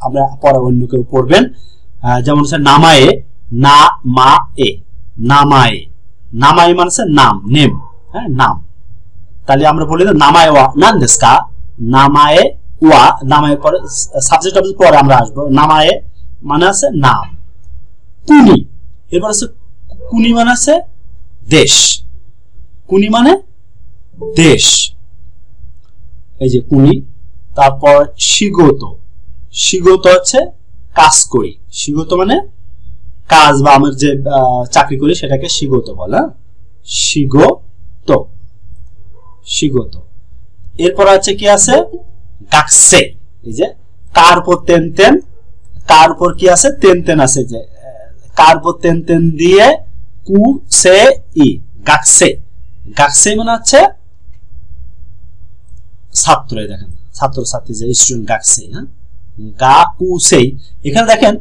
আমরা পরে অন্য কেউ পড়বেন। যেমন হচ্ছে নামায়ে, না মা এ, নামায়ে, নামায়ে মানে হচ্ছে নাম, নেম, হ্যাঁ নাম। তাহলে আমরা বলি নামায়ে ওয়া নান দেসু কা, নামায়ে ওয়া, নামায়ে পরে সাবজেক্ট অবজেক্ট পরে আমরা আসবো। নামায়ে মানে আছে নাম। কুনি, এরপর আছে কুনি মানে আছে দেশ, কুনি মানে দেশ, এই যে কুনি। তারপর শিগত, শিগত হচ্ছে কাজ করি, শিগত মানে কাজ বা আমার যে চাকরি করি সেটাকে শিগত বলে, শিগত, শিগত। এরপর আছে কি আছে গাকসে, এই যে কার উপর তেন তেন, কার উপর কি আছে তেন তেন আছে, যে কার উপর তেন তেন দিয়ে কু সে ই, গাকসে, গাকসে মানে হচ্ছে ছাত্র। দেখেন ছাত্র ছাত্রী যে স্টুডেন্ট, গাকসে, হ্যাঁ গা কু সে, এখানে দেখেন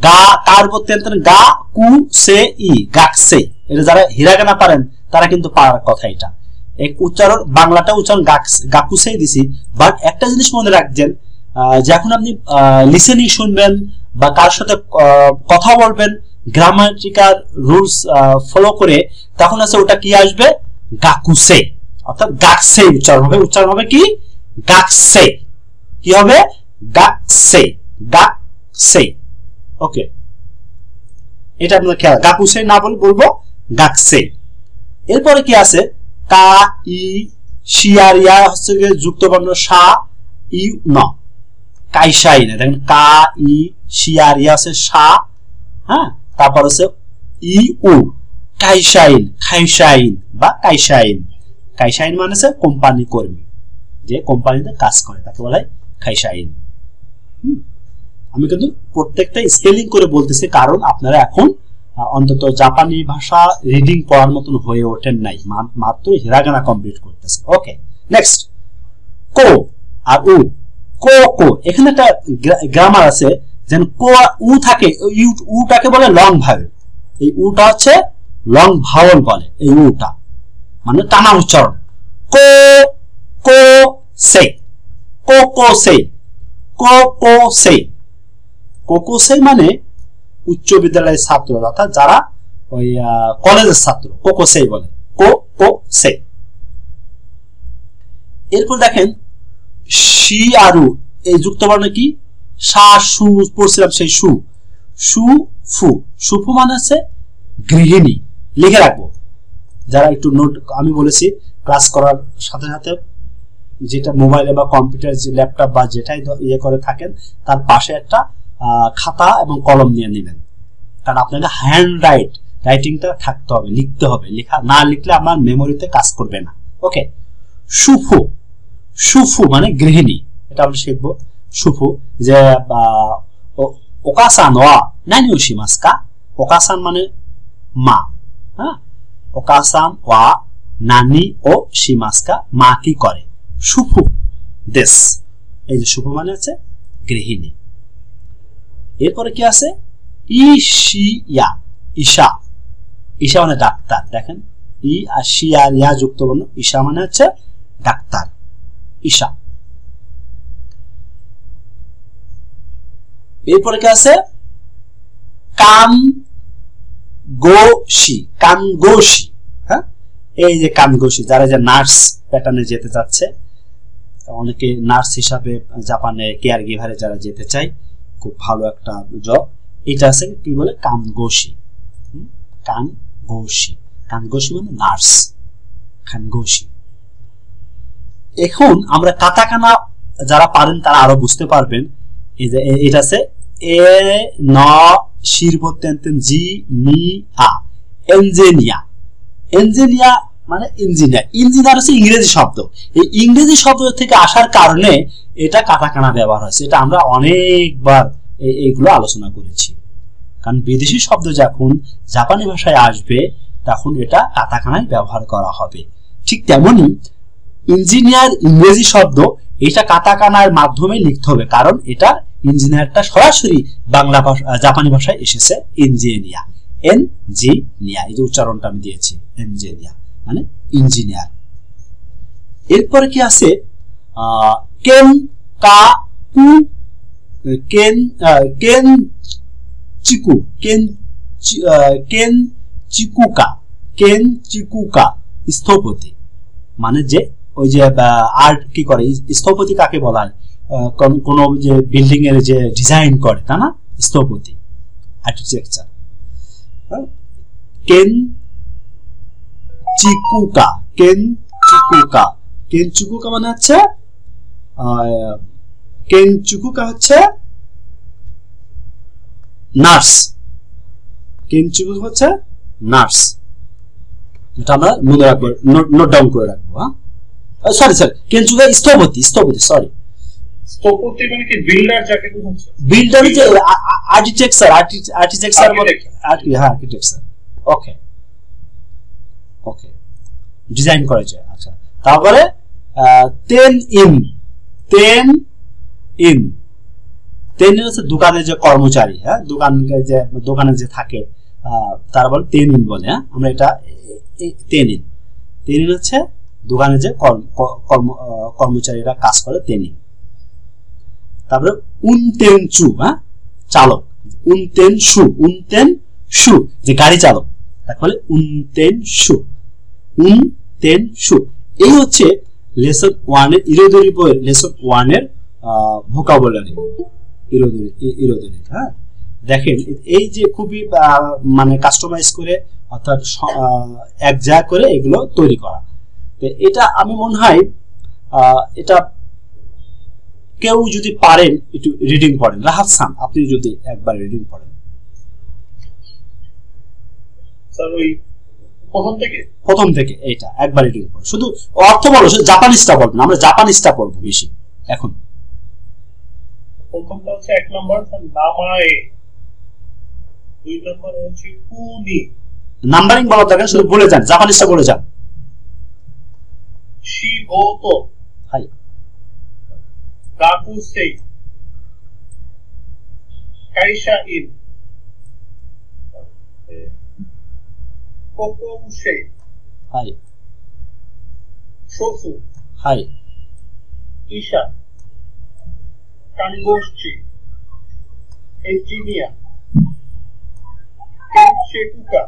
গা কার উপর তেন তেন, গা কু সে ই, গাকসে। এটা যারা হিরাগানা পারেন তারা কিন্তু পারার কথা। এটা এক উচ্চারণ, বাংলাটা উচ্চারণ গাকুসেই দিছি, বাট একটা জিনিস মনে রাখবেন, যখন আপনি লিসেনিং শুনবেন বা কার সাথে কথা বলবেন গ্রামাটিক্যাল রুলস ফলো করে, তখন আছে ওটা কি আসবে গাকুসে, অর্থাৎ গাকসে উচ্চারণ হবে। উচ্চারণ হবে কি গাকসে, কি হবে গাকসে, গাকসে। ওকে, এটা আপনার খেয়াল, গাকুসে না বলে বলবো গাকসে। এরপরে কি আছে কা ই শিয়ার ইয়া হচ্ছে যুক্ত বর্ণ সা ই ন, কাইশাইন। দেখেন কা ই শিয়ার ইয়া আছে সা, হ্যাঁ তারপর হচ্ছে ই উ, কাইশাইন, খাইশাইন বা কাইশাইন। কাইশাইন মানে হচ্ছে কোম্পানি কর্মী, যে কোম্পানিতে কাজ করে তাকে বলা হয় খাইশাইন। আমি কিন্তু প্রত্যেকটা স্পেলিং করে বলতেছি, কারণ আপনারা এখন অন্তত জাপানি ভাষা রিডিং পড়ার মতন হয়ে ওঠেন নাই, মাত্র হিরাগানা কমপ্লিট করতেছে। ওকে, নেক্সট কো আর উ, কো কো, এখানে একটা গ্রামার আছে, যেন কো উ থাকে, উটাকে বলে লং ভাওয়েল, এই উটা হচ্ছে লং ভাওয়েল বলে, এই উটা মানে টানা উচ্চারণ। কো কো সে, কো কো সে, কো কো সে, কো কো সে মানে উচ্চ বিদ্যালয়ের ছাত্র, অর্থাৎ যারা ওই কলেজের ছাত্র, কো কো সে বলে, কো কো সে। এরপর দেখেন শি আরু, এই যুক্ত বর্ণ কি সা সু পড়ছিলাম, সেই সু, সু ফু, সুফু মানে আছে গৃহিণী। লিখে রাখবো, যারা একটু নোট, আমি বলেছি ক্লাস করার সাথে সাথে যেটা মোবাইলে বা কম্পিউটার, যে ল্যাপটপ বা যেটাই ইয়ে করে থাকেন, তার পাশে একটা খাতা এবং কলম নিয়ে নেবেন, কারণ আপনাকে হ্যান্ড রাইটিংটা থাকতে হবে, লিখতে হবে, লেখা না লিখলে আমার মেমোরিতে কাজ করবে না। ওকে, সুফু, সুফু মানে গৃহিণী, এটা আমরা শিখবো। সুফু, যে ওকাসান ওয়া নানি ও শিমাস্কা, ওকাসান মানে মা, হ্যাঁ ওকাসান ওয়া নানি ও শিমাস্কা, মা কি করে, সুফু দেশ, এই যে সুফু মানে আছে গৃহিণী। এরপরে কি আছে ইশিয়া, ঈশা, ঈশা মানে ডাক্তার। দেখেন ই আর শি আর ইয়া যুক্ত বর্ণ, ঈশা মানে হচ্ছে ডাক্তার, ঈশা। এরপরে কি আছে কানগোশি, কানগোশি, হ্যাঁ এই যে কানগোশি, যারা যে নার্স প্যাটার্নে যেতে চাচ্ছে, অনেকে নার্স হিসাবে জাপানে কেয়ার গিভারে যারা যেতে চায়, খুব ভালো একটা জব। এটা আছে কি বলে কানগোশি, কানগোশি, কানগোশি মানে নার্স, কানগোশি। এখন আমরা কাতাকানা যারা পারেন তারা আরো বুঝতে পারবেন। এই যে এটা আছে এ ন শির তেন জি নি আ, এঞ্জিনিয়া, এঞ্জিনিয়া মানে ইঞ্জিনিয়ার, ইঞ্জিনিয়ার হচ্ছে ইংরেজি শব্দ, এই ইংরেজি শব্দ থেকে আসার কারণে এটা কাটাকানা ব্যবহার হয়েছে। এটা আমরা অনেকবার এইগুলো আলোচনা করেছি, কারণ বিদেশি শব্দ যখন জাপানি ভাষায় আসবে তখন এটা কাটাকানায় ব্যবহার করা হবে। ঠিক তেমনি ইঞ্জিনিয়ার ইংরেজি শব্দ, এটা কাটাকানার মাধ্যমে লিখতে হবে, কারণ এটা ইঞ্জিনিয়ারটা সরাসরি বাংলা ভাষা জাপানি ভাষায় এসেছে ইঞ্জিনিয়া, এনজিনিয়া, এই যে উচ্চারণটা আমি দিয়েছি এনজিনিয়া মানে ইঞ্জিনিয়ার। এরপরে কি আছে কেন কা কু কেন কেন চিকু কেন কেন চিকুকা কেন চিকুকা স্থপতি মানে যে ওই যে আর্ট কি করে স্থপতি কাকে বলা হয় কোন যে বিল্ডিং এর যে ডিজাইন করে তা না স্থপতি আর্কিটেকচার কেন চিকুকা কেন চিকুকা কেন চিকুকা মানে হচ্ছে কেন চিকুকা হচ্ছে নার্স কেন চিকুকা হচ্ছে নার্স এটা আমরা মনে রাখবো নোট ডাউন করে রাখবো হ্যাঁ সরি কেন চিকুকা স্থপতি সরি স্থপতি মানে কি বিল্ডার যাকে বোঝাচ্ছে বিল্ডার যে আর্কিটেকচার হ্যাঁ আর্কিটেকচার ওকে ডিজাইন করা যায় আচ্ছা তারপরে তেন ইন হচ্ছে দোকানের যে কর্মচারী হ্যাঁ দোকানে যে থাকে তারা বলে তেন ইন বলে হ্যাঁ আমরা এটা তেন ইন হচ্ছে দোকানে যে কর্মচারীরা কাজ করে তেন ইন তারপরে উনতেনচু হ্যাঁ চালক উনতেনশু যে গাড়ি চালক তাহলে উনতেনশু এই হচ্ছে লেসন 1 এর ইরোদরি বইয়ের লেসন 1 এর ভোকাবুলারি ইরোদরি হ্যাঁ দেখেন এই যে খুবই মানে কাস্টমাইজ করে অর্থাৎ এক জায়গা করে এগুলো তৈরি করা তো এটা আমি মনে হয় এটা কেউ যদি পারেন একটু রিডিং পড়েন রাহাত সান আপনি যদি একবার রিডিং পড়েন স্যার ওই প্রথম থেকে এটা একবার রিডিং পড়ো শুধু অর্থ বলো শুধু জাপানিজটা বলবেন আমরা জাপানিজটা পড়বো বেশি এখন প্রথমটা হচ্ছে 1 নম্বর নামায়ে 2 নম্বর হচ্ছে কুনি নাম্বারিং বলা থাকে শুধু বলে যান জাপানিজটা বলে যান শিগোতো হাই গাকুসেই কাইশা ইন কোকোউশে হাই শোফু হাই ইশা কানগোশি এঞ্জিনিয়ার কেনশেকুকা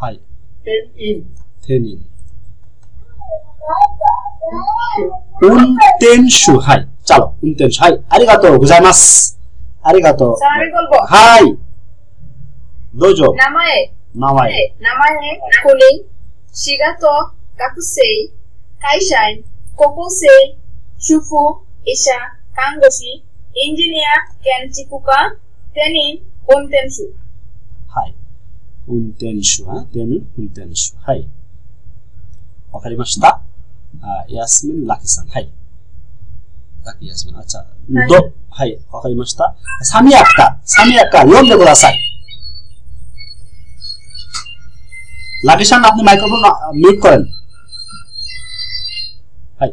হাই তেন ইন উনতেনশু হাই চলো উনতেনশু হাই আরিগাতো গোজাইমাস আরিগাতো হাই দোজো নামায়ে কুনি শিগাতো গাকুসেই কাইশাই কোকোসেই শুফু ইশা কাঙ্গোশি ইঞ্জিনিয়ার কেনচিকুকা তেনিন উনতেনশু হাই উনতেনশু হ্যাঁ তেনিন উনতেনশু হাই ওয়াকারিমাশিতা ইয়াসমিন লাকি-san হাই লাকি ইয়াসমিন আচ্ছা দো হাই ওয়াকারিমাশিতা সামি আক্কা読んでくださいলাকি-san আপনি মাইক্রোফোন মিউট করেন হাই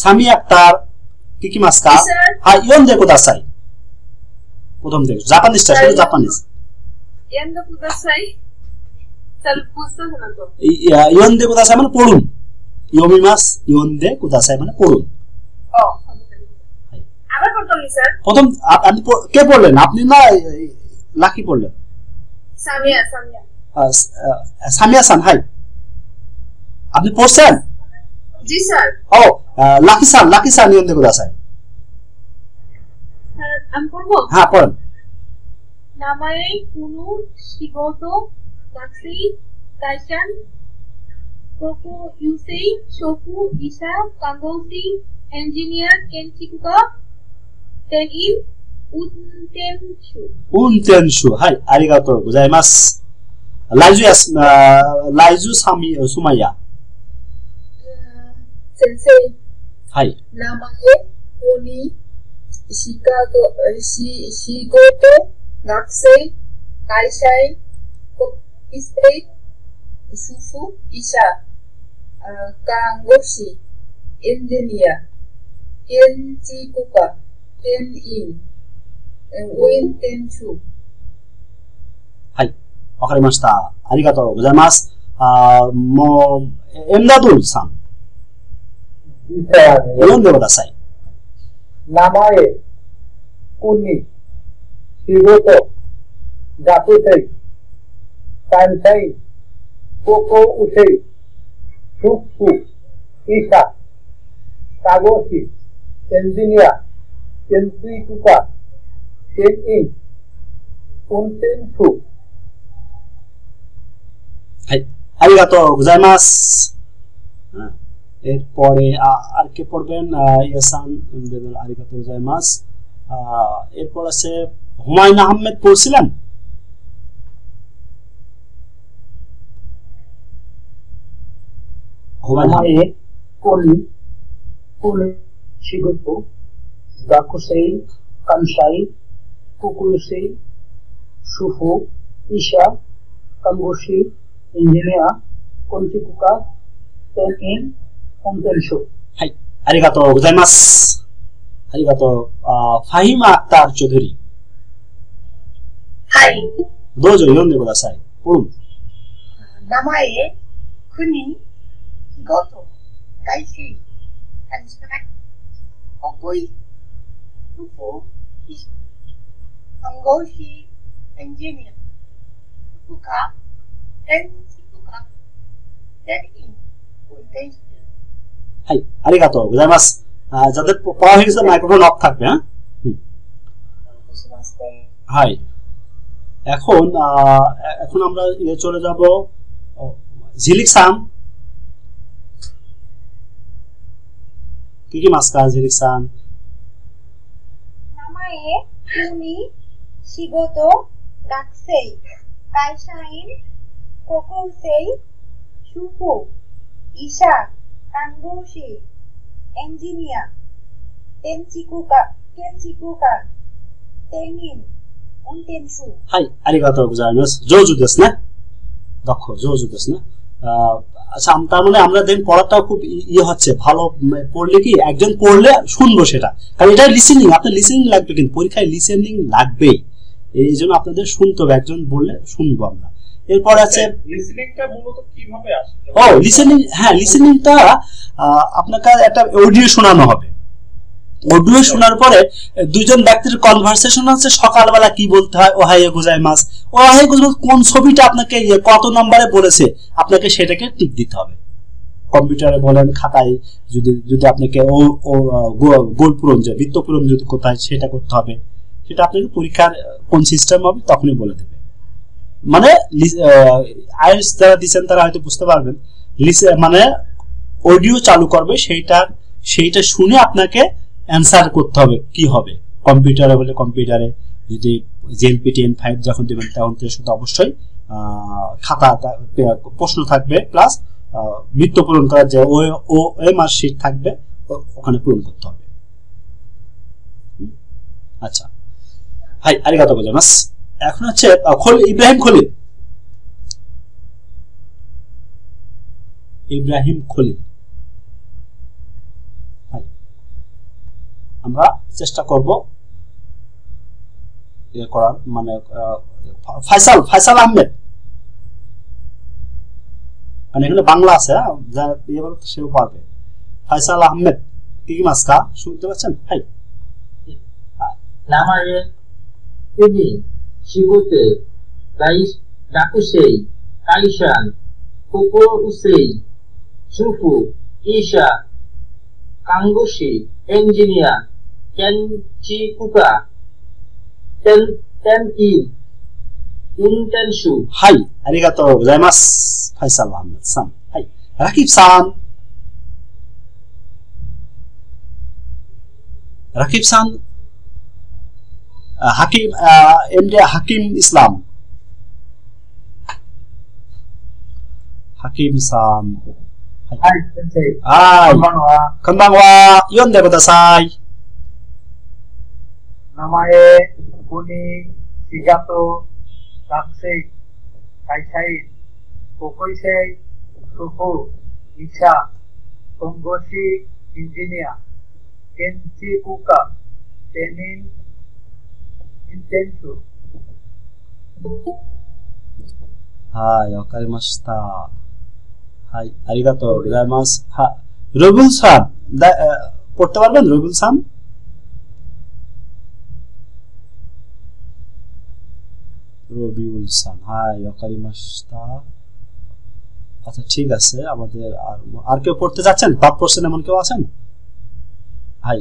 সামি আক্তার কিকিমাসু কা হাই 読んでくださいপ্রথম থেকে জাপানিজটা শুধু জাপানিজ 読んでくださいস্যার বুঝতেছ না তো 読んでくださいমানে পড়ুন ইয়োমিমাস 読んでくださいমানে পড়ুন ও আবার পড়তাম স্যার প্রথম আপনি কে পড়লেন আপনি না লাকি পড়লেন সামিয়া-san হাই আপনি পড়ছেন জি স্যার ও লাকি-san 読んでくださいস্যার আমি পড়বো হ্যাঁ পড়েন নামায়ে কুনু শিগোতো গাকুসেই কাইশান কোকো ইউসেই শোফু ইশা কাঙ্গোশি ইঞ্জিনিয়ার কেনচিকুকা তেনিন উনতেনশু হাই আরিগাতো গোজাইমাস লাইজু সুমাইয়া সেন্সেই হাই নামায়ে কুনি শিগোতো গাকুসেই কাইশাই কোকোসেই শুফু ইশা কাঙ্গোশি ইঞ্জিনিয়ার কেনচিকুকা তেনিন উনতেনশুはい、わかりました。ありがとうございます。もう、エムダドゥルさん、読んでください。名前、Kuni, Shigoto, Gakusei, Kansai, Koko Usei, Shufu, Isha, Kagoshi, Engineer, Kenshi Kuka, Tenin, Untensu. はい、ありがとうございます。এরপরে আর কে পড়বেন? ইয়াসান এমদাদুল, আরিগাতো গোজাইমাস। এরপর আছে Humayun Ahmed, পড়ছিলেন? Humayun Ahmed. Koni, Kuni, Shigoto, Gakusei, Kansai, Kokusei, Shufu, Isha, Kangoshi, Engineer, Konchikuka, Tenin, Untensu. はい、ありがとうございます。ありがとう。ファヒマ・アクター・チョドリ。はい。どうぞ読んでください。名前、国、仕事、大事、感謝、国威、夫婦、看護師、エンジニア、副科、建築家、店員、運転手。はい、ありがとうございます。যাদের পড়া হয়ে গেছে মাইক্রোফোন অফ থাকবে। হ্যাঁ, হাই। এখন আমরা চলে যাব ঝিলিকসান। কি মাস্কা ঝিলিকসান? নামায়ে, কুনি, শিগোতো, গাকসেই, কাইশাইন, কোকোসেই, শুফু, ইশা, কানগোশি, এঞ্জিনিয়ার, কেনচিকুকা, তেনিন, উনতেনশু। はい、ありがとうございます。上手ですね。দক্ষ, 上手ですね。আচ্ছা, তার মানে আমরা দেন পড়াটা খুব ইয়ে হচ্ছে, ভালো পড়লে কি একজন পড়লে শুনবো সেটা, কারণ এটা লিসেনিং, আপনার লিসেনিং লাগবে, কিন্তু পরীক্ষায় লিসেনিং লাগবেই, এই জন্য আপনাদের শুনতে হবে, একজন বললে শুনবো আমরা। এরপর আছে লিসেনিংটা মূলত কিভাবে আসে? লিসেনিং, হ্যাঁ, লিসেনিংটা আপনাকে একটা অডিও শোনানো হবে। অডিও শোনার পরে দুইজন ব্যক্তির কনভারসেশন আছে, সকালবেলা কি বলতে হয়, ওহাইয়ে গোজাইমাস, ওহাইয়ে গোজাইমাস কোন ছবিটা আপনাকে কত নম্বরে বলেছে, আপনাকে সেটাকে টিক দিতে হবে। কম্পিউটারে বলেন, খাতায় যদি আপনাকে গোল পূরণ, যে বৃত্ত পূরণ যদি কোথায়, সেটা করতে হবে। সেটা আপনাকে পরীক্ষার কোন সিস্টেম হবে তখনই বলে দেবে। মানে আইএলটিএস যারা দিচ্ছেন তারা হয়তো বুঝতে পারবেন, মানে অডিও চালু করবে, সেইটা শুনে আপনাকে অ্যান্সার করতে হবে কি হবে। কম্পিউটারে হলে কম্পিউটারে, যদি JLPTN5 যখন দেবেন তখন সেটা অবশ্যই খাতা প্রশ্ন থাকবে, প্লাস বৃত্ত পূরণ করার যে OMR শীট থাকবে, ওখানে পূরণ করতে হবে। আচ্ছা, হাই, আরিগাতো গোজাইমাস। এখন হচ্ছে ইব্রাহিম খলিল। আমরা চেষ্টা করব ইয়ে করার, মানে ফাইসাল আহমেদ, মানে এখানে বাংলা আছে, যা ইয়ে বলতে সেও পারবে। ফাইসাল আহমেদ, কি মাস্কা শুনতে পাচ্ছেন? হাই। নামায়ে, কুনি, শিগোতে, গাকুসেই, কাইশান, কোকোসেই, শুফু, ইশা, কাঙ্গোশি, এঞ্জিনিয়ার, কেনচিকুকা, তেনিন, উনতেনশু। হাই, আরিগাতো গোজাইমাস ফাইসাল আহমেদ সান। হাই, রাকিব সান। এমডি হাকিম ইসলাম। হাকিম সান।はい、先生。はい。こんばんは。読んでください。名前、国、仕事、学生、会社員、国生、主婦、医者、看護師、エンジニア、建築家、店員、運転手。はい、わかりました。はい、ありがとうございます。রবিউল সান, পড়তে পারবেন? রবিউল সান, রবিউল সান, হাই অকারিমাস্তা। আচ্ছা ঠিক আছে, আমাদের আর কেউ পড়তে যাচ্ছেন? বাদ পড়ছেন এমন কেউ আছেন? হাই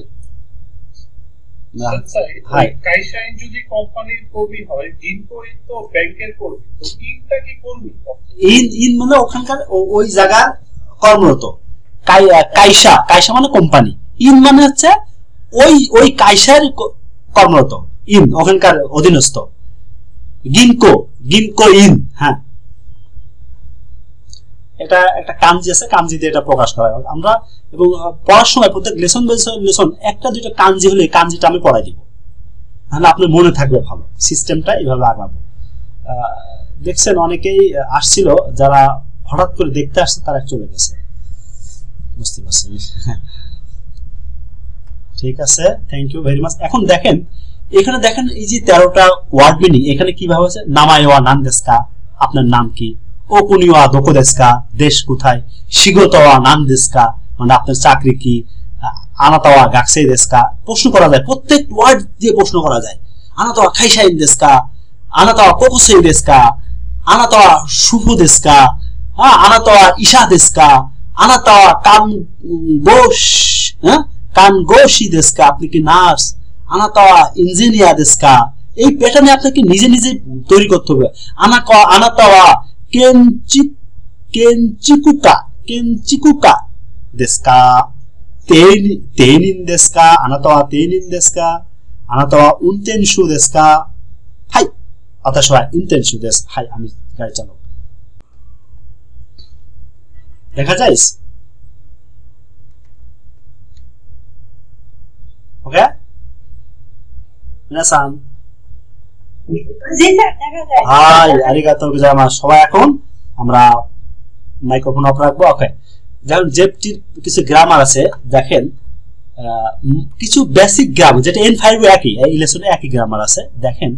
হাই, কাইশাইন যদি কোম্পানির কর্মী হয়, ইনকো ইন তো ব্যাংকের কর্মী, তো ইনটা কি কর্মী? ইন মানে ওখানকার ওই জায়গার কর্মরত। কাইশা, কাইশা মানে কোম্পানি, ইন মানে হচ্ছে ওই কাইশার কর্মরত, ইন ওখানকার অধীনস্থ। গিনকো, গিনকো ইন, হ্যাঁ এটা একটা কাঞ্জি আছে, কাঞ্জি দিয়ে এটা প্রকাশ করা হয় আমরা। এবং পড়ার সময় প্রত্যেক লেসন একটা দুটো কাঞ্জি হলে কাঞ্জিটা আমি পড়াই দিব, তাহলে আপনার মনে থাকবে, ভালো সিস্টেমটা এইভাবে আগাবো। দেখছেন অনেকেই আসছিল, যারা হঠাৎ করে দেখতে আসছে তারা চলে গেছে, বুঝতে পারছেন? ঠিক আছে, থ্যাংক ইউ ভেরি মাচ। এখন দেখেন এখানে, দেখেন এই যে 13টা ওয়ার্ড মিনিং এখানে কিভাবে আছে। নামায়ওয়া নান দেশকা, আপনার নাম কি? ওকুনিওয়া দোকো দেশকা, দেশ কোথায়? শিগোতোয়া নান দেশকা, মানে আপনার চাকরি কি? আনাতাওয়া গাকসেই দেশকা, প্রশ্ন করা যায়, প্রত্যেক ওয়ার্ড দিয়ে প্রশ্ন করা যায়। আনাতাওয়া খাইসাইন দেশকা, আনাতাওয়া কোকোসেই দেশকা, আনাতাওয়া শুভু দেশকা, আনাতাওয়া ইশা দেশকা, আনাতাওয়া কানগোশি দেশকা, আপনি কি নার্স? আনাতাওয়া ইঞ্জিনিয়ার দেশকা। এই প্যাটার্নে আপনাকে নিজে নিজে তৈরি করতে হবে। আনাতাওয়া কেনচিকুকা দেশকা, তেনিন দেশকা, আনাতাওয়া তেনিন দেশকা, আনাতাওয়া উনতেনশু দেশকা। হাই আতাশওয়া ইনতেনশু দেশ, হাই আমি গাড়ি চালক। দেখা যাইস? ওকে মিনাসান, হাই আরিগাতো গোজাইমাসু। সবাই এখন আমরা মাইক্রোফোন অফ রাখবো। ওকে, যেমন জেপটির কিছু গ্রামার আছে, দেখেন কিছু বেসিক গ্রামার যেটা N5 একই, এই লেসনে একই গ্রামার আছে। দেখেন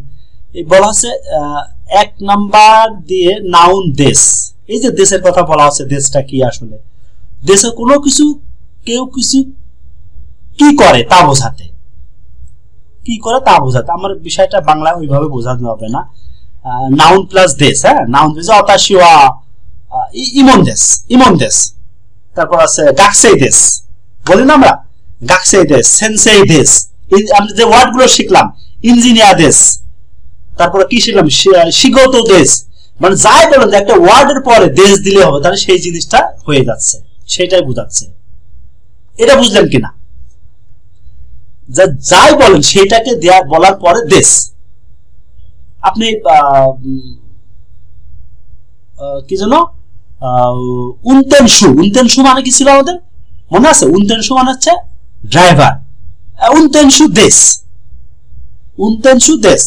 এই বলা হচ্ছে 1 নাম্বার দিয়ে নাউন দেশ। এই যে দেশের কথা বলা হচ্ছে, দেশটা কি? আসলে দেশে কোনো কিছু, কেউ কিছু কি করে তা বোঝাতে, কি করে তা বোঝাতে। আমার বিষয়টা বাংলা ওইভাবে বোঝানো হবে না। নাউন প্লাস দেশ, হ্যাঁ নাউন দেশ, অতাশিওয়া ইমন দেশ, ইমন দেশ। তারপর আছে গাকসেই দেশ, বলি না আমরা গাকসেই দেশ, সেনসেই দেশ। আমরা যে ওয়ার্ড গুলো শিখলাম, ইঞ্জিনিয়ার দেশ, তারপরে কি শিখলাম? শিগোতো দেশ। মানে যাই বলেন যে একটা ওয়ার্ডের পরে দেশ দিলে হবে, তাহলে সেই জিনিসটা হয়ে যাচ্ছে, সেটাই বোঝাচ্ছে। এটা বুঝলেন কিনা? যাই বলেন সেটাকে বলার পরে দেশ। আপনি কি যেন উনতেনশু, উনতেনশু মানে কি ছিল আমাদের মনে আছে? উনতেনশু মানে হচ্ছে ড্রাইভার। উনতেনশু দেশ, উনতেনশু দেশ।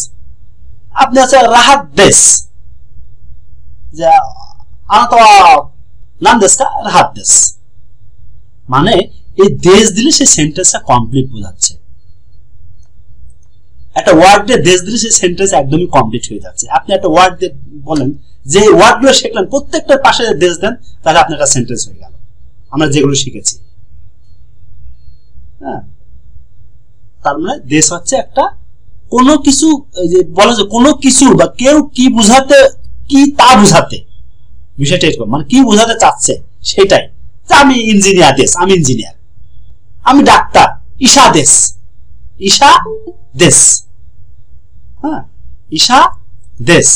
আপনি আছে রাহাত দেশ, যে আনাতাওয়া নাম দেশ কা রাহাত দেশ। মানে এই দেশ দিলে সেই সেন্টেন্সটা কমপ্লিট বোঝাচ্ছে। একটা ওয়ার্ড দিয়ে দেশ দিলে সেই সেন্টেন্স একদমই কমপ্লিট হয়ে যাচ্ছে। আপনি একটা ওয়ার্ড দিয়ে বলেন, যে ওয়ার্ড গুলো শিখলেন প্রত্যেকটার পাশে দেশ দেন, তাহলে আপনার একটা সেন্টেন্স হয়ে গেল। আমরা যেগুলো শিখেছি, হ্যাঁ, তার মানে দেশ হচ্ছে একটা কোনো কিছু, যে বলা যায় কোনো কিছু বা কেউ কি বুঝাতে, কি তা বুঝাতে, বিষয়টা এরকম, মানে কি বুঝাতে চাচ্ছে সেটাই। আমি ইঞ্জিনিয়ার দেশ, আমি ইঞ্জিনিয়ার। আমি ডাক্তার, ঈশা দেশ, ঈশা দেশ, হ্যাঁ ঈশা দেশ।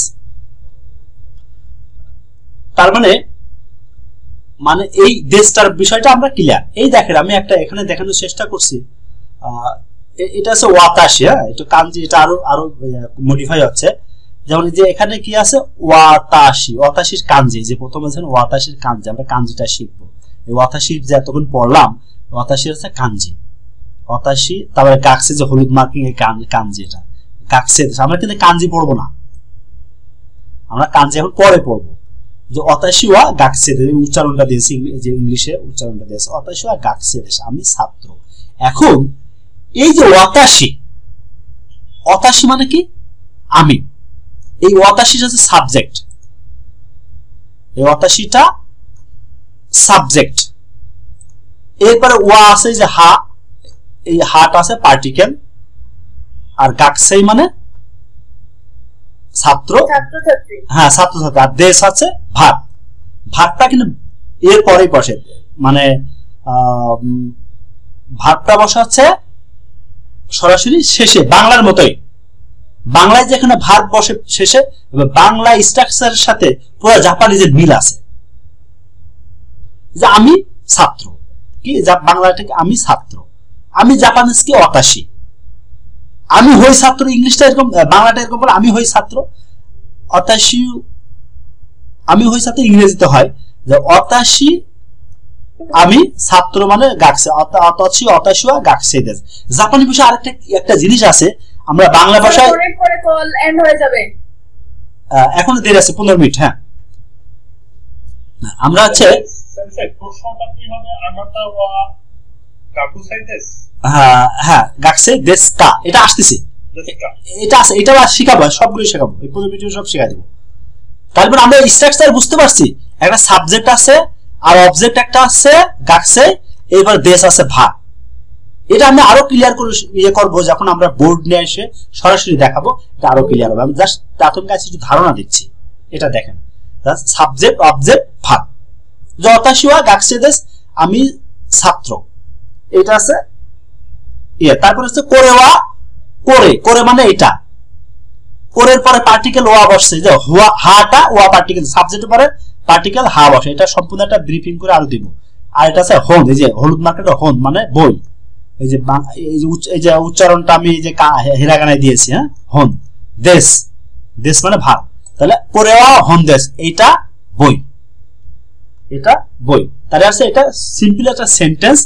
তার মানে মানে এই দেশটার বিষয়টা আমরা ক্লিয়ার। এই দেখেন আমি একটা এখানে দেখানোর চেষ্টা করছি, এটা আছে ওয়াতাশি, হ্যাঁ এটা কাঞ্জি, এটা আরো আরো মডিফাই হচ্ছে। যেমন যে এখানে কি আছে ওয়াতাশি, ওয়াতাশির কাঞ্জি, যে প্রথমে আছেন ওয়াতাশির কাঞ্জি, আমরা কাঞ্জিটা শিখবো। এই ওয়াতাশির যে এতক্ষণ পড়লাম, ওয়াতাশির আছে কাঞ্জি, ওয়াতাশি। তারপরে গাকসে যে হলুদ মার্কিং, এই কাঞ্জি, এটা গাকসে। আমরা কিন্তু কাঞ্জি পড়বো না, আমরা কাঞ্জি এখন পরে পড়বো। যে অতাশি ওয়া গাকসে দেশ, উচ্চারণটা দিয়েছি, যে ইংলিশে উচ্চারণটা দিয়েছে অতাশি ওয়া গাকসে দেশ, আমি ছাত্র। এখন এই যে ওয়াতাশি, অতাশি মানে কি? আমি। এই ওয়াতাশিটা হচ্ছে সাবজেক্ট, এই ওয়াতাশিটা সাবজেক্ট। এরপরে ওয়া আছে যে হা, এই হাটা আছে পার্টিকেল, আর গাকসেই মানে ছাত্র ছাত্রছাত্রী। হ্যাঁ ছাত্রছাত্রী, আর দেশ হচ্ছে ভাত। ভাতটা কিন্তু এর পরেই বসে, মানে ভাতটা বসা হচ্ছে সরাসরি শেষে, বাংলার মতোই। বাংলায় যেখানে ভাত বসে শেষে, বাংলা স্ট্রাকচারের সাথে পুরো জাপানিজের মিল আছে। যে আমি ছাত্র, কি বাংলাটাকে আমি ছাত্র, আমি জাপানিজ কি অতাশি, আমি হই ছাত্র, ইংলিশটা এরকম, বাংলাটা এরকম বলে আমি হই ছাত্র, অতাশি আমি হই ছাত্র ইংরেজিতে হয় যে অতাশি আমি ছাত্র মানে গাকসে, অতাশি অতাশিয়া গাকসে দেশ। জাপানি ভাষায় আরেকটা একটা জিনিস আছে, আমরা বাংলা ভাষায় কল এন্ড হয়ে যাবে, এখন দেরি আছে 15 মিনিট। হ্যাঁ আমরা হচ্ছে প্রশ্নটা কি হবে, আনাতা ওয়া গাকুসাই দেশ। হ্যাঁ গাকসে দেশ কা, এটা আসতেছে, এটা আছে, এটা শিখাবো, সবগুলো শেখাবো, এই 15 মিনিটে সব শেখাই দেবো। তারপর আমরা স্ট্রাকচার বুঝতে পারছি, একটা সাবজেক্ট আছে আর অবজেক্ট একটা আছে গাকসে, এবার দেশ আছে ভাগ। এটা আমরা আরো ক্লিয়ার করে ইয়ে করবো যখন আমরা বোর্ড নিয়ে এসে সরাসরি দেখাবো, এটা আরো ক্লিয়ার হবে। আমি জাস্ট প্রাথমিক কাছে একটু ধারণা দিচ্ছি। এটা দেখেন, সাবজেক্ট অবজেক্ট ভাগ, যতাশিওয়া গাকসে দেশ আমি ছাত্র, এটা আছে ইয়ে। তারপর হচ্ছে কোরেওয়া, করে করে মানে এটা, কোরের পরে পার্টিকেল ওয়া বসছে, যে হাটা ওয়া পার্টিকেল, সাবজেক্টের পরে পার্টিকেল হা বসে। এটা সম্পূর্ণ একটা ব্রিফিং করে আরো দিব। আর এটা আছে হোন, এই যে হলুদ মার্কেট হোন মানে বই, এই যে উচ্চারণটা আমি এই যে হিরাগানায় দিয়েছি। হ্যাঁ হোন দেশ, দেশ মানে ভাগ, তাহলে কোরেওয়া হোন দেশ, এইটা বই, এটা বই। তাহলে আছে এটা সিম্পল একটা সেন্টেন্স,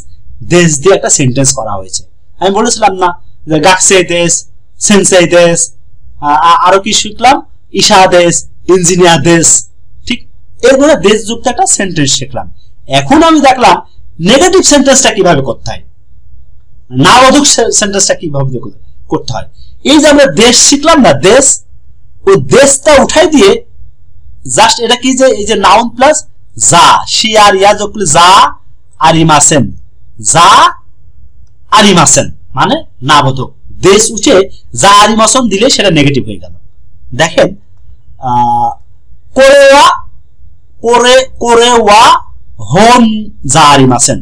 দেশ দিয়ে একটা সেন্টেন্স করা হয়েছে। আমি বলেছিলাম না যে গাকসে দেশ, সেন্সেই দেশ, আরো কি শিখলাম, ঈশা দেশ, ইঞ্জিনিয়ার দেশ, ঠিক এরপরে দেশ যুক্ত একটা সেন্টেন্স শিখলাম। এখন আমি দেখলাম নেগেটিভ সেন্টেন্সটা কিভাবে করতে হয়, নাবোধক সেন্টেন্সটা কিভাবে করতে হয়। এই যে আমরা দেশ শিখলাম না, দেশ, ওই দেশটা উঠাই দিয়ে জাস্ট এটা কি, যে এই যে নাউন প্লাস যা, শি আর ইয়া যোগ করলে যা আরিমাসেন, যা আরিমাসেন মানে নাবোধক। দেশ উঠে যা আরিমাসন দিলে সেটা নেগেটিভ হয়ে গেল। দেখেন কোরেওয়া, কোরেওয়া হোন যা আরিমাসেন,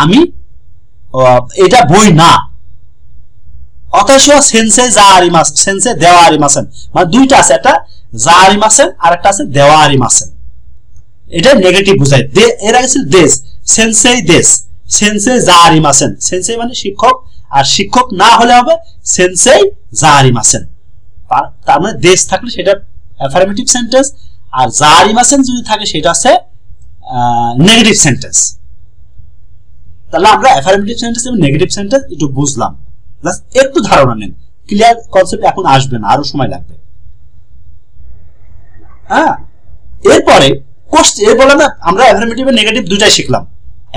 আমি এটা বই না। অতাশিওয়া সেন্সে যা আরিমাসেন, সেন্সে দেওয়া আরিমাসেন, মানে দুইটা আছে, একটা যা আরিমাসেন আর একটা আছে দেওয়া আরিমাসেন। এটা নেগেটিভ বোঝায়। এর আগে ছিল দেশ, সেন্সেই দেশ, সেন্সে যা আরিমাসেন, সেন্সেই মানে শিক্ষক, আর শিক্ষক না হলে হবে সেন্সেই যা আরিমাসেন। তার মানে দেশ থাকলে সেটা অ্যাফার্মেটিভ সেন্টেন্স, আর যা আরিমাসেন যদি থাকে সেটা আছে নেগেটিভ সেন্টেন্স। তাহলে আমরা অ্যাফার্মেটিভ সেন্টেন্স এবং নেগেটিভ সেন্টেন্স একটু বুঝলাম, একটু ধারণা নেন। ক্লিয়ার কনসেপ্ট এখন আসবে না, আরো সময় লাগবে। হ্যাঁ এরপরে এর বললাম না আমরা অ্যাফার্মেটিভ এবং নেগেটিভ দুটাই শিখলাম।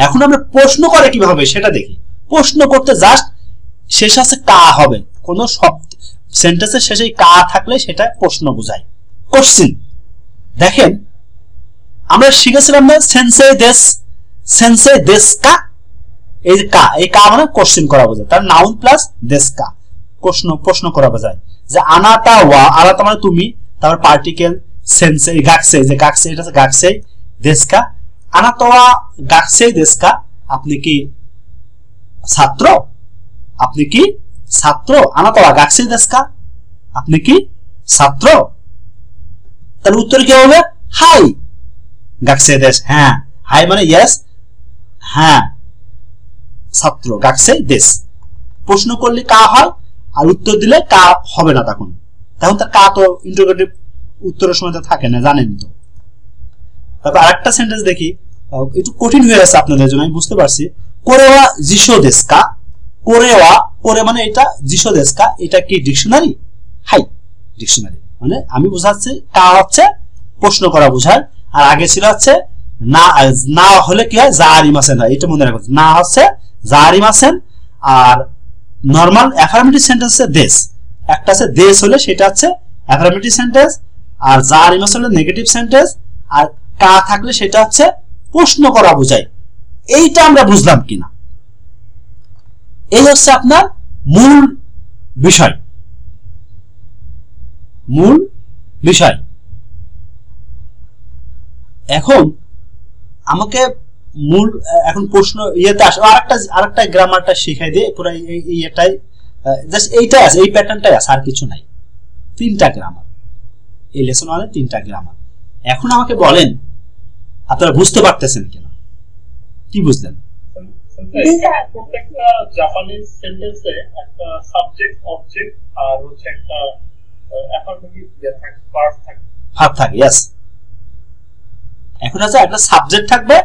এখন আমরা প্রশ্ন করে কিভাবে সেটা দেখি। প্রশ্ন করতে জাস্ট শেষে আছে কা হবে, কোন শব্দ সেন্টেন্সের শেষে কা থাকলে সেটা প্রশ্ন বোঝায়, কোশ্চেন। দেখেন আমরা শিখেছিলাম না সেন্সে দেশ, সেন্সে দেশ কা, এই কা, এই কা মানে কোশ্চেন করা বোঝায়, তার নাউন প্লাস দেশ কা, প্রশ্ন করা বোঝায়। যে আনাতা ওয়া, আনাতা মানে তুমি, তারপর পার্টিকেল সেন্সে গাকসে, যে গাকসে এটা গাকসে দেশ কা, আনাতা ওয়া গাকসে দেশ কা, আপনি কি ছাত্র, আপনি কি ছাত্র, আনাতা ওয়া গাকসে দেশ কা, আপনি কি ছাত্র। তাহলে উত্তর কি হবে, হাই গাকসে দেশ, হ্যাঁ, হাই মানে ইয়েস, হ্যাঁ ছাত্র গাকসে দেশ। প্রশ্ন করলে কা হয়, আর উত্তর দিলে কা হবে না, তখন তার কা তো ইন্টারোগেটিভ উত্তরের সময় তো থাকে না, জানেন তো। তারপর আরেকটা সেন্টেন্স দেখি, একটু কঠিন হয়ে আছে আপনাদের জন্য, আমি বুঝতে পারছি। কোরেওয়া জিশো দেশ কা, কোরেওয়া, করে মানে এটা, জিশো দেশ কা, এটা কি ডিকশনারি? High dictionary. মানে আমি বুঝাচ্ছি কা হচ্ছে প্রশ্ন করা বোঝায়, আর আগে ছিল হচ্ছে না, না হলে কি হয়, যা আরিমাসেন হয়, এটা মনে রাখবেন। না হচ্ছে যা আরিমাসেন, আর নরমাল অ্যাফার্মেটিভ সেন্টেন্সে দেশ, একটা আছে দেশ হলে সেটা হচ্ছে অ্যাফার্মেটিভ সেন্টেন্স, আর যা আরিমাসেন হলে নেগেটিভ সেন্টেন্স, আর কা থাকলে সেটা হচ্ছে প্রশ্ন করা বোঝায়। এইটা আমরা বুঝলাম কিনা, এই হচ্ছে আপনার মূল বিষয়, মূল বিষয়। এখন আমাকে মূল এখন প্রশ্ন ইয়েতে আসে আরেকটা গ্রামারটা শিখাই দিয়ে পুরো এটাই জাস্ট এইটাই আছে, এই প্যাটার্নটাই আছে, আর কিছু নাই। 3টা গ্রামার এই লেসন 1 এ 3টা গ্রামার। এখন আমাকে বলেন আপনারা বুঝতে পারতেছেন কিনা, কি বুঝলেন? প্রত্যেকটা জাপানিজ সেন্টেন্সে একটা সাবজেক্ট অবজেক্ট আর হচ্ছে একটা অ্যাফার্মেটিভ ভার্ব থাকে। ভার্ব থাকে, यस। এখন আছে একটা সাবজেক্ট থাকবে,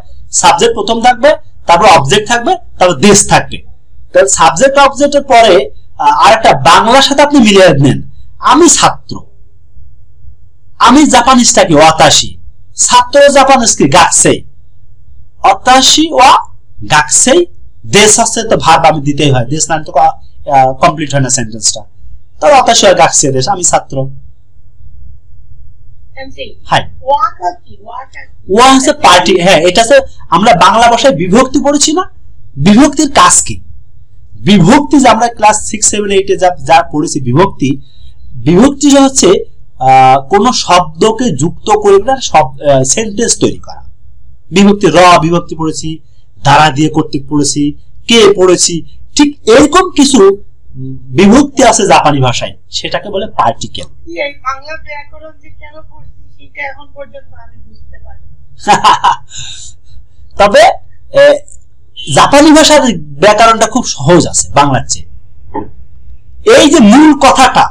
সাবজেক্ট প্রথম থাকবে, তারপর অবজেক্ট থাকবে, তারপর দেশ থাকবে। তাহলে সাবজেক্ট অবজেক্টের পরে আরেকটা বাংলার সাথে আপনি মিলিয়ে নেন। আমি ছাত্র, আমি জাপানিজটা কি ওয়াতাশি, ছাত্র জাপানিজ কি গাকসেই, ওয়াতাশি ওয়া গাকসেই, দেশ আছে তো ভার্ব আমি দিতেই হয়, দেশ না তো কমপ্লিট হয় না সেন্টেন্সটা। তো ওয়াতাশি ওয়া গাকসেই দেশ, আমি ছাত্র। হাই ওয়া হচ্ছে পার্টি, হ্যাঁ এটা হচ্ছে আমরা বাংলা ভাষায় বিভক্তি পড়েছি না, বিভক্তির কাজ কি? বিভক্তি যে আমরা ক্লাস 6, 7, 8 এ যা পড়েছি বিভক্তি, বিভক্তি হচ্ছে কোন শব্দকে যুক্ত করে সব সেন্টেন্স তৈরি করা। বিভক্তি র বিভক্তি পড়েছি, দ্বারা দিয়ে কর্তৃক পড়েছি, কে পড়েছি, ঠিক এরকম কিছু বিভক্তি আছে জাপানি ভাষায়, সেটাকে বলে পার্টিকেল। এই বাংলা ব্যাকরণ যে কেন পড়ছি সেটা এখন পর্যন্ত আমি বুঝতে পারি। তবে জাপানি ভাষার ব্যাকরণটা খুব সহজ আছে বাংলার চেয়ে। এই যে মূল কথাটা,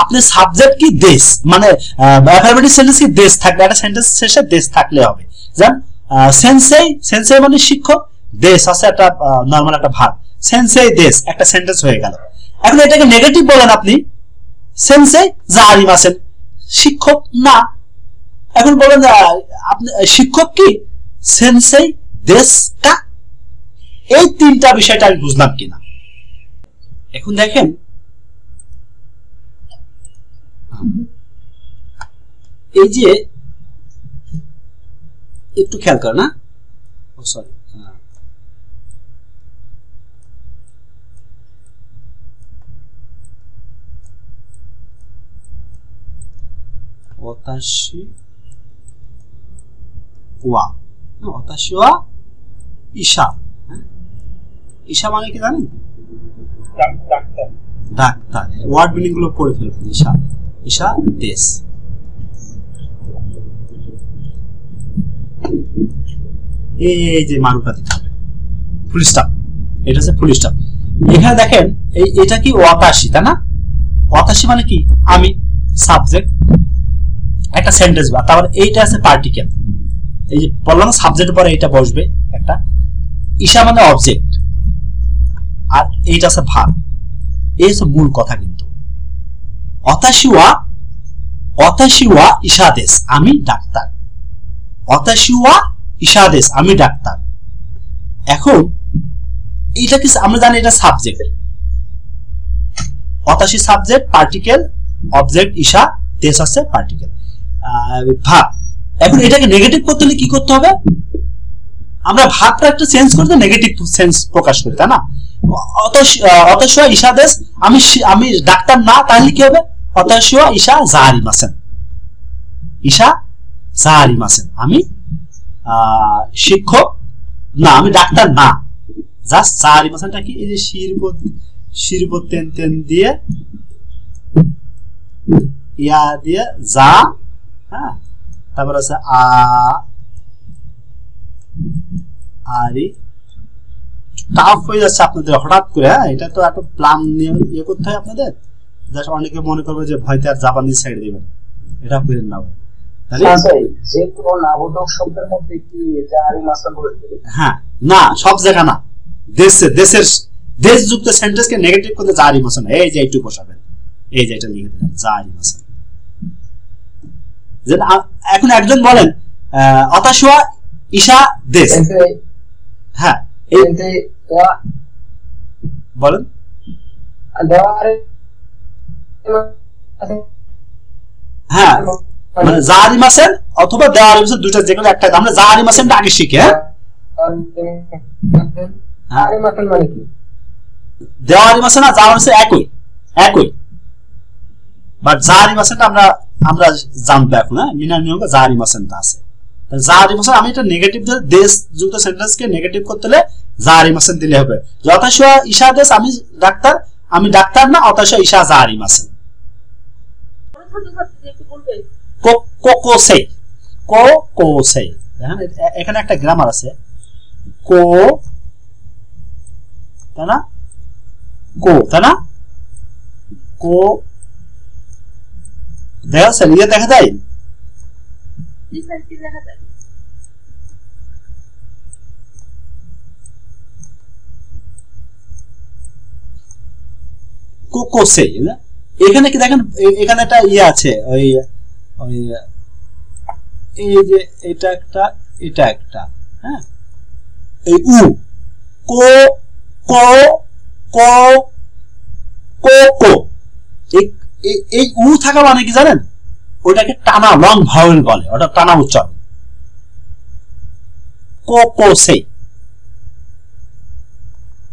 আপনি সাবজেক্ট কি দেশ, মানে অ্যাফার্মেটিভ সেন্টেন্স কি দেশ থাকলে, একটা সেন্টেন্স শেষে দেশ থাকলে হবে। যেমন সেন্সেই, সেন্সেই মানে শিক্ষক, দেশ আছে একটা নরমাল একটা ভার্ব, সেন্সেই দেশ একটা সেন্টেন্স হয়ে গেল। এখন এটাকে নেগেটিভ বলেন আপনি, সেন্সেই জারিমাসেন, শিক্ষক না। এখন বলেন আপনি শিক্ষক কি, সেন্সেই দেশ কা। এই 3টা বিষয়টা আমি বুঝলাম কিনা। এখন দেখেন এই যে একটু খেয়াল কর না, ও সরি, ওতাশি ওয়া, ওতাশি ওয়া ঈশা। ঈশা মানে কি জানেন? ডাক্তার। ওয়ার্ড মিনিং গুলো পড়ে ফেলবেন। ঈশা, ঈশা দেশ। এই যে মারুটা দিতে হবে, ফুল স্টপ, এটা হচ্ছে ফুল স্টপ। এখানে দেখেন এটা কি ওয়াতাশি, তাই না? ওয়াতাশি মানে কি আমি, সাবজেক্ট একটা সেন্টেন্স, বা তারপর এইটা আছে পার্টিকেল। এই যে বললাম সাবজেক্টের পরে এটা বসবে একটা, ঈশা মানে অবজেক্ট, আর এইটা আছে ভার্ব। এই হচ্ছে মূল কথা। কিন্তু ওতাশি ওয়া ঈশা দেশ, আমি ডাক্তার। ওতাশি ওয়া ঈশা দেশ, আমি ডাক্তার। এখন এইটা কি আমরা জানি, এটা সাবজেক্ট, ওতাশি সাবজেক্ট, পার্টিকেল, অবজেক্ট ঈশা, দেশ আছে পার্টিকেল, ভার্ব। এখন এটাকে নেগেটিভ করতে হলে কি করতে হবে? আমরা ভাবটা একটু চেঞ্জ করতে নেগেটিভ সেন্স প্রকাশ করি, তাই না? অতস্য ঈশা দেশ, আমি ডাক্তার না, তাহলে কি হবে? অতস্য ঈশা জারিমাসেন, ঈশা জারিমাসেন, আমি শিক্ষক না, আমি ডাক্তার না। জাস্ট জারিমাসেনটা কি, এই যে শিরব তেন তেন দিয়ে ইয়া দিয়ে যা, হ্যাঁ, তারপর আছে আরি। টাফ হয়ে যাচ্ছে আপনাদের হঠাৎ করে, হ্যাঁ, এটা তো একটা প্ল্যান নিয়ে ইয়ে করতে হয় আপনাদের। জাস্ট অনেকে মনে করবে যে ভয়তে আর জাপানিজ সাইড দিবেন, এটা করেন না। যে কোনো নাবোধক শব্দের মধ্যে কি জারিমাসেন বসবে? হ্যাঁ, না, সব জায়গা না, দেশের দেশযুক্ত সেন্টেন্সকে নেগেটিভ করতে জারিমাসেন, এই যে একটু বসাবেন, এই যে এটা লিখে দিলাম জারিমাসেন। এখন একজন বলেন অতাশুয়া ঈশা দেশ, হ্যাঁ বলেন, হ্যাঁ মানে জারিমাসেন অথবা দেওয়ারিমাসেন, দুইটা যে কোনো একটা। আমরা জারিমাসেনটা আগে শিখি, হ্যাঁ, দেওয়ারিমাসেন আর জারিমাসেন একই, বাট জারিমাসেনটা আমরা আমরা জানবো এখন। হ্যাঁ, মিনার নিয়োগে জারিমাসেনটা আছে। জারিমাসেন আমি এটা নেগেটিভ ধরে দেশ যুক্ত সেন্টেন্সকে নেগেটিভ করতে হলে জারিমাসেন দিলে হবে। যথাশ ঈশা দেশ আমি ডাক্তার না, অতাশ ঈশা জারিমাসেন। কোকোসেই কোকোসেই, দেখেন এখানে একটা গ্রামার আছে, কো তাই না, কো তাই না, কো দেখা যাচ্ছে, ইয়ে দেখা যায়, কোকোসেই। এখানে কি দেখেন, এখানে একটা ইয়ে আছে, ওই এই যে এটা একটা, হ্যাঁ, এই উ কো কো কো কো কো, এই উ থাকা মানে কি জানেন, ওটাকে টানা লং ভাওয়েল বলে, ওটা টানা উচ্চারণ। কোকোসেই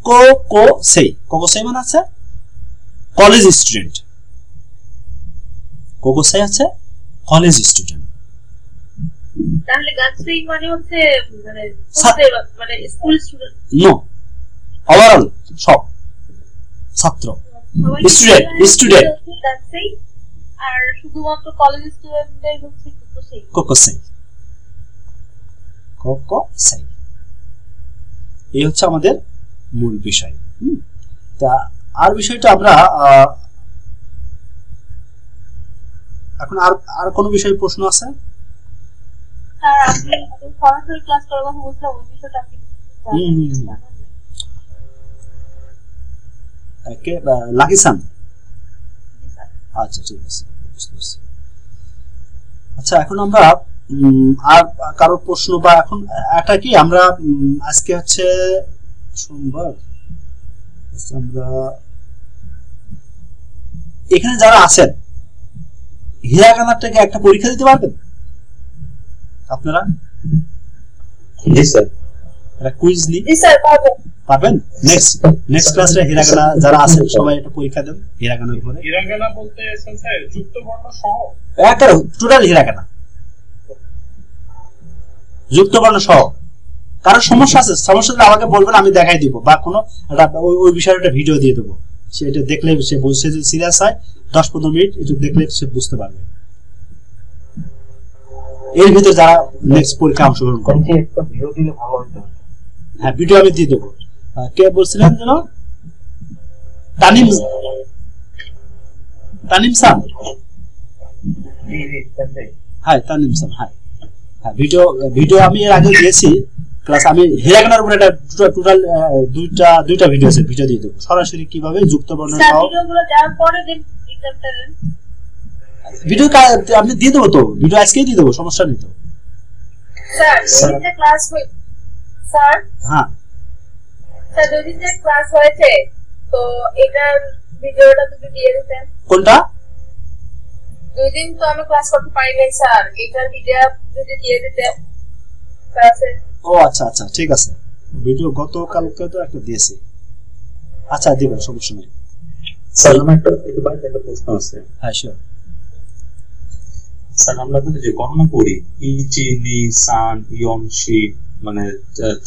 কোকোসেই কোকোসেই মানে আছে কলেজ স্টুডেন্ট, কোকোসেই আছে কলেজ স্টুডেন্ট। তাহলে গাছসেই মানে হচ্ছে মানে স্কুল স্টুডেন্ট, নো, ওভারঅল সব ছাত্র, স্টুডেন্ট গাছসেই, আর শুধুমাত্র কলেজ স্টুডেন্টদের হচ্ছে কোকোসেই। এই হচ্ছে আমাদের মূল বিষয়। তা আর বিষয়টা আমরা এখন আর কোন বিষয়ে প্রশ্ন আছে? স্যার আপনি সরাসরি ক্লাস করার কথা বলছিলেন, ওই বিষয়টা আপনি ওকে লাগিসান, আচ্ছা ঠিক আছে, আচ্ছা এখন আমরা আর কারো প্রশ্ন বা এখন এটা কি আমরা আজকে হচ্ছে সোমবার, আমরা এখানে যারা আছেন হিরাগানার থেকে একটা পরীক্ষা দিতে পারবেন আপনারা? জি স্যার, একটা কুইজ নি, জি স্যার পারবেন? নেক্সট ক্লাসে হিরাগানা যারা আছেন সবাই একটা পরীক্ষা দেন হিরাগানার উপরে। হিরাগানা বলতে স্যার যুক্ত বর্ণ সহ একেবারে টোটাল হিরাগানা, যুক্ত বর্ণ সহ। কারো সমস্যা আছে, সমস্যা হলে আমাকে বলবেন, আমি দেখাই দিব, বা কোনো ওই বিষয়ে একটা ভিডিও দিয়ে দেবো, সেটা দেখলে সে বুঝছে, যদি সিরিয়াস হয় 10-15 মিনিট একটু দেখলে সে বুঝতে পারবে। এর ভিতরে যারা নেক্সট পরীক্ষা অংশগ্রহণ করবে, হ্যাঁ ভিডিও আমি দিয়ে দেবো। কে বলছিলেন যেন? তানিম স্যার, হ্যাঁ তানিম স্যার, হ্যাঁ ভিডিও আমি এর আগে দিয়েছি, প্লাস আমি হিরাগানার উপরে একটা টোটাল দুইটা ভিডিও আছে, ভিডিও দিয়ে দেবো সরাসরি কিভাবে যুক্ত বর্ণ সহ। ভিডিও আপনি দিয়ে দেবো তো, ভিডিও আজকেই দিয়ে দেবো, সমস্যা নেই তো স্যার। ক্লাস স্যার, হ্যাঁ স্যার দুই দিন ক্লাস হয়েছে, তো এটার ভিডিওটা যদি দিয়ে দিতেন। কোনটা? দুই দিন তো আমি ক্লাস করতে পারিনি স্যার, এটার ভিডিও যদি দিয়ে দিতেন ক্লাসে। ও আচ্ছা আচ্ছা ঠিক আছে, ভিডিও গতকালকে তো একটা দিয়েছি, আচ্ছা দিব, সমস্যা নেই স্যার। আমার একটা প্রশ্ন আছে। হ্যাঁ শিওর স্যার, আমরা যে গণনা করি ইচি নি সান ইয়ন শি, মানে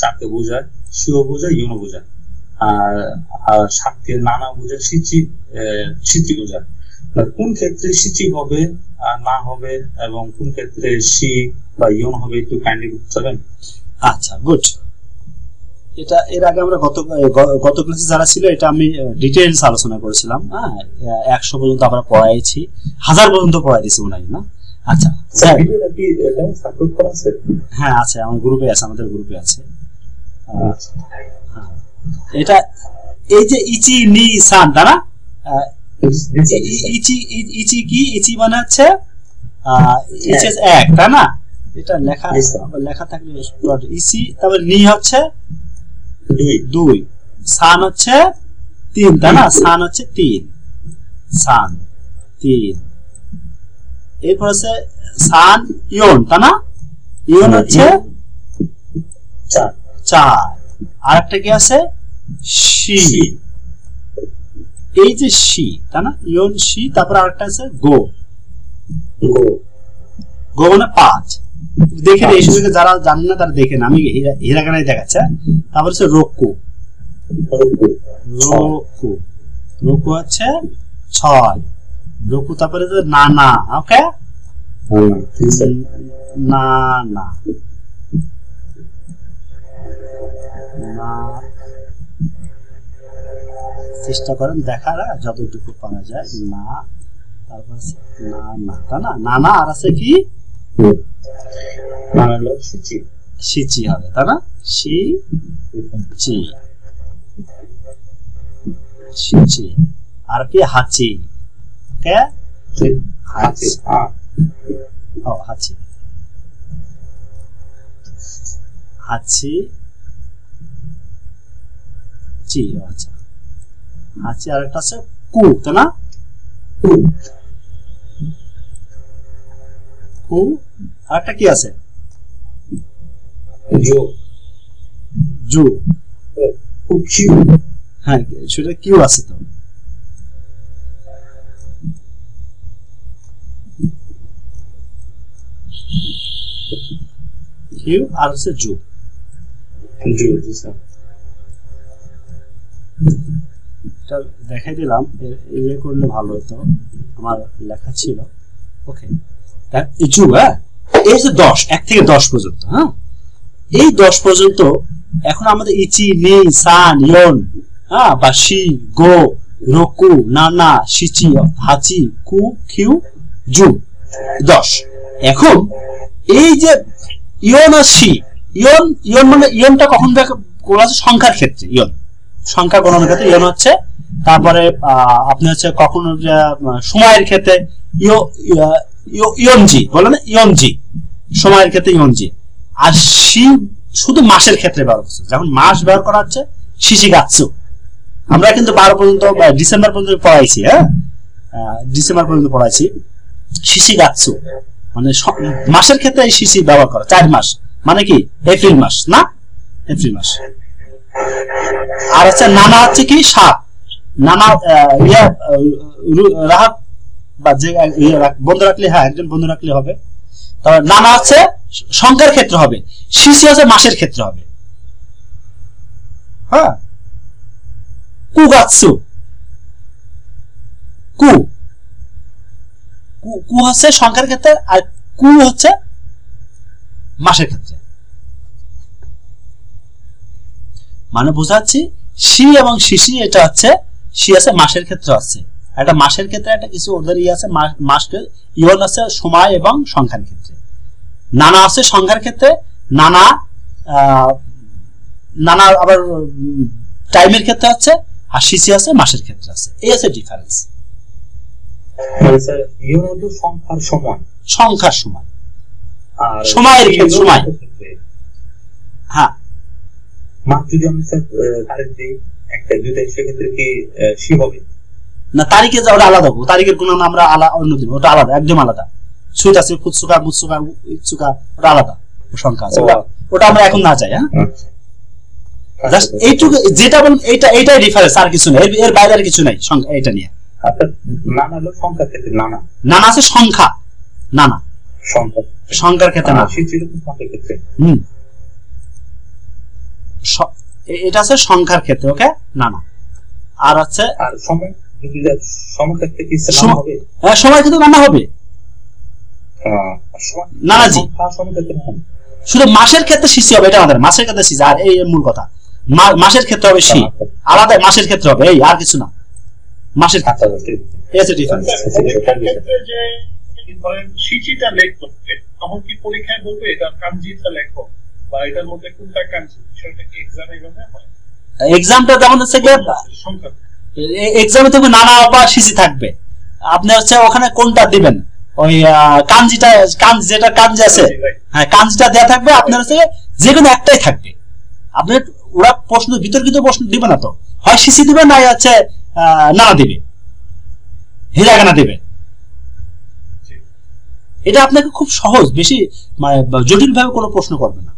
চারকে বোঝায়, শিও বোঝায়, ইয়নও বোঝায়, আর সাতকে নানা বোঝায়, সিচি বোঝায়। কোন ক্ষেত্রে সিচি হবে আর না হবে, এবং কোন ক্ষেত্রে সি বা ইয়ন হবে, একটু কাইন্ডলি বুঝাবেন? আচ্ছা গুড। এটা এর আগে আমরা গত ক্লাসে যারা ছিল এটা আমি ডিটেইলস আলোচনা করেছিলাম। হ্যাঁ 100 পর্যন্ত আমরা পড়াইছি, 1000 পর্যন্ত পড়াই দিয়েছি মনে হয় না? আচ্ছা স্যার, ভিডিওটা কি এটা সাপোর্ট করা আছে? হ্যাঁ আছে, আমার গ্রুপে আছে, আমাদের গ্রুপে আছে। হ্যাঁ এটা এই যে ইচি নি সান, তাই না? ইচি কি? ইচি মানে হচ্ছে এইচএস 1, তাই না? এটা লেখা থাকলে ইচি, তারপর নি হচ্ছে 2, সান হচ্ছে 3, তাই না? সান হচ্ছে 3, সান 3। এরপর আছে সান ইয়ন, তাই না? ইয়ন হচ্ছে 4। আর একটা কি আছে? শি। এই যে শি, তাই না? ইয়ন শি। তারপর আরেকটা আছে গো, গো মানে 5 দেখেন এই সুযোগে যারা জানেন না তারা দেখেন আমি হিরাগানায় দেখাচ্ছি তারপর হচ্ছে রোকু রোকু রোকু হচ্ছে 6 রোকু তারপরে নানা ওকে না না না চেষ্টা করেন দেখার যতটুকু পারা যায় না তারপর না না তা না না না আর আছে কি সিচি হবে তা না সিচি সিচি আর কি হাচি ওকে হাচি ও হাচি হাচি জি আচ্ছা হাচি আর একটা আছে কু তাই না কু আর একটা কি আছে জো জো কিউ হ্যাঁ সেটা কিউ আছে তো কিউ আর হচ্ছে জো জো এটা দেখাই দিলাম ইয়ে করলে ভালো হতো আমার লেখা ছিল ওকে জু হ্যাঁ এই হচ্ছে 10 1 থেকে 10 পর্যন্ত হ্যাঁ এই 10 পর্যন্ত এখন আমাদের ইচি নি সান ইয়ন হ্যাঁ বা শি গো রোকু নানা শিচি হাচি কু কিউ জু 10 এখন এই যে ইয়ন আর শি ইয়ন ইয়ন মানে ইয়নটা কখন বলা আছে সংখ্যার ক্ষেত্রে ইয়ন সংখ্যা গণনার ক্ষেত্রে ইয়ন হচ্ছে তারপরে আপনি হচ্ছে কখনো সময়ের ক্ষেত্রে ইয়নজি বলে না ইয়নজি সময়ের ক্ষেত্রে ইয়নজি আর শি শুধু মাসের ক্ষেত্রে ব্যবহার হচ্ছে যখন মাস ব্যবহার করা হচ্ছে শিশিগাৎসু আমরা কিন্তু 12 পর্যন্ত ডিসেম্বর পর্যন্ত পড়াইছি হ্যাঁ ডিসেম্বর পর্যন্ত পড়াইছি শিশিগাৎসু মানে মাসের ক্ষেত্রে এই শিশি ব্যবহার করা 4 মাস মানে কি এপ্রিল মাস না এপ্রিল মাস আর হচ্ছে নানা হচ্ছে কি 7 নানা ইয়া রাহাত বা যে বন্ধ রাখলে হ্যাঁ একজন বন্ধ রাখলে হবে তবে নানা হচ্ছে সংখ্যার ক্ষেত্রে হবে শিশি হচ্ছে মাসের ক্ষেত্রে হবে হ্যাঁ কুগাৎসু কু কু হচ্ছে সংখ্যার ক্ষেত্রে আর কু হচ্ছে মাসের ক্ষেত্রে মানে বোঝাচ্ছি শি এবং শিশি এটা হচ্ছে শি আছে মাসের ক্ষেত্রে আছে একটা মাসের ক্ষেত্রে একটা কিছু ওদের ইয়ে আছে মাসকে ইয়ন আছে সময় এবং সংখ্যার ক্ষেত্রে নানা আছে সংখ্যার ক্ষেত্রে নানা নানা আবার টাইমের ক্ষেত্রে আছে আর শিশি আছে মাসের ক্ষেত্রে আছে এই আছে ডিফারেন্স মানে স্যার ইয়ন হলো সংখ্যার সময় সংখ্যার সময় আর সময়ের ক্ষেত্রে সময় হ্যাঁ মাস যদি আমি স্যার তারিখ দিই একটা দুইটা সেক্ষেত্রে কি শি হবে না তারিখে যা ওটা আলাদা তারিখের কোনো আমরা অন্যদিন ওটা আলাদা একদম আলাদা সুইট আছে ফুৎসুকা মুৎসুকা ইৎসুকা ওটা আলাদা সংখ্যা আছে ওটা আমরা এখন না যাই হ্যাঁ জাস্ট এইটুকু যেটা বলেন এইটাই ডিফারেন্স আর কিছু নেই এর বাইরে আর কিছু নাই সংখ্যা এটা নিয়ে নানা হলো সংখ্যার ক্ষেত্রে নানা নানা আছে সংখ্যা নানা সংখ্যার ক্ষেত্রে না সংখ্যার ক্ষেত্রে এটা আছে সংখ্যার ক্ষেত্রে ওকে নানা আর আছে আর সময় সময় ক্ষেত্রে কি নানা হবে সময় ক্ষেত্রে নানা হবে নানাজি শুধু মাসের ক্ষেত্রে শিশি হবে এটা আমাদের মাসের ক্ষেত্রে শিশি আর এই মূল কথা মাসের ক্ষেত্রে হবে শি আলাদা মাসের ক্ষেত্রে হবে এই আর কিছু না মাসের ক্ষেত্রে এসে ডিফারেন্স যে ধরেন শিচিটা লেখো তখন কি পরীক্ষায় বলবে এটা কাঞ্জিটা লেখো বা এটার মধ্যে কোনটা কাঞ্জি সেটা কি এক্সামে এভাবে হয় এক্সামটা যেমন হচ্ছে কি এক্সামে তুমি নানা বা শিশি থাকবে আপনি হচ্ছে ওখানে কোনটা দিবেন ওই কাঞ্জিটা যেটা কাঞ্জি আছে হ্যাঁ কাঞ্জিটা দেয়া থাকবে আপনার হচ্ছে যে কোনো একটাই থাকবে আপনি ওরা প্রশ্ন বিতর্কিত প্রশ্ন দিবে না তো হয় শিশি দিবে না হচ্ছে নানা দিবে হিরাগানা দিবে এটা আপনাকে খুব সহজ বেশি জটিল ভাবে কোনো প্রশ্ন করবে না